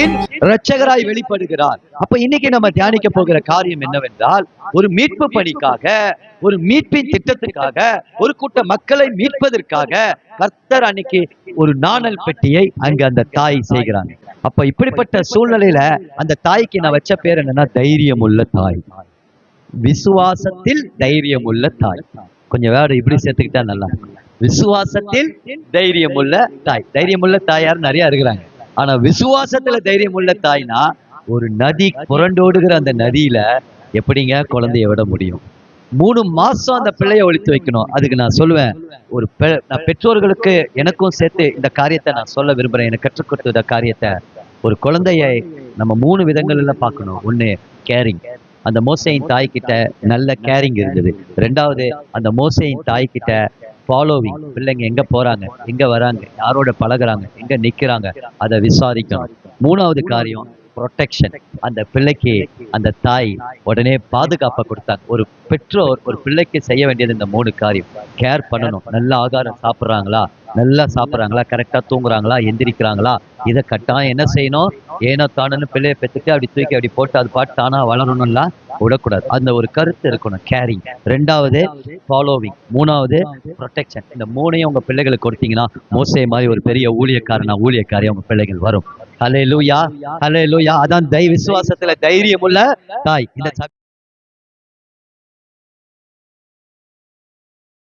உலகத்தின் இரட்சகராய் வெளிப்படுகிறார். அப்ப இன்னைக்கு நம்ம தியானிக்க போகிற காரியம் என்னவென்றால், ஒரு மீட்பு பணிக்காக, ஒரு மீட்பின் திட்டத்திற்காக, ஒரு கூட்ட மக்களை மீட்பதற்காக கர்த்தர் அன்னைக்கு ஒரு நாணல் பெட்டியை அங்க அந்த தாய் செய்கிறாங்க. அப்ப இப்படிப்பட்ட சூழ்நிலையில அந்த தாய்க்கு நான் வச்ச பேர் என்னன்னா, தைரியம் உள்ள தாய். விசுவாசத்தில் தைரியம் உள்ள தாய். கொஞ்சம் வேற இப்படி சேர்த்துக்கிட்டா நல்லா. விசுவாசத்தில் தைரியம் உள்ள தாய். தைரியம் உள்ள தாயார் நிறைய இருக்கிறாங்க. ஆனா விசுவாசத்துல தைரியம் உள்ள தாய்னா, ஒரு நதி புரண்டோடுகிற அந்த நதியில எப்படிங்க குழந்தைய விட முடியும்? 3 மாசம் அந்த பிள்ளைய ஒழித்து வைக்கணும். அதுக்கு நான் சொல்லுவேன், ஒரு நான் பெற்றோர்களுக்கு எனக்கும் சேர்த்து இந்த காரியத்தை நான் சொல்ல விரும்புறேன். எனக்கு கற்றுக் கொடுத்த காரியத்தை, ஒரு குழந்தையை நம்ம 3 விதங்கள்ல பார்க்கணும். ஒண்ணு, கேரிங். அந்த மோசையின் தாய்கிட்ட நல்ல கேரிங் இருந்தது. 2வது, அந்த மோசையின் தாய்கிட்ட ஃபாலோவிங். பிள்ளைங்க எங்க போறாங்க, எங்க வராங்க, யாரோட பழகுறாங்க, எங்க நிக்கிறாங்க, அதை விசாரிக்கணும். 3வது காரியம், ப்ரொடெக்ஷன். அந்த பிள்ளைக்கு அந்த தாய் உடனே பாதுகாப்பை கொடுத்தாங்க. ஒரு பெற்றோர் ஒரு பிள்ளைக்கு செய்ய வேண்டியது இந்த 3 காரியம். கேர் பண்ணணும். நல்ல ஆகாரம் சாப்பிட்றாங்களா, நல்லா சாப்பிட்றாங்களா, கரெக்டா தூங்குறாங்களா, எந்திரிக்கிறாங்களா, இதை கட்டாயம் என்ன செய்யணும். ஏனோ தானு பிள்ளைய பெற்றுட்டு அப்படி தூக்கி அப்படி போட்டு அது பாட்டு தானா வளரணும்லாம் விடக்கூடாது. அந்த ஒரு கருத்து இருக்கணும், கேரிங். 2வது ஃபாலோவிங். 3வது ப்ரொடெக்ஷன். இந்த 3ஐயும் உங்க பிள்ளைகளுக்கு கொடுத்தீங்கன்னா, மோசே மாதிரி ஒரு பெரிய ஊழியக்காரியா உங்க பிள்ளைகள் வரும். ஹல்லேலூயா, ஹல்லேலூயா. அதான் விசுவாசத்துல தைரியம் உள்ள தாய். இந்த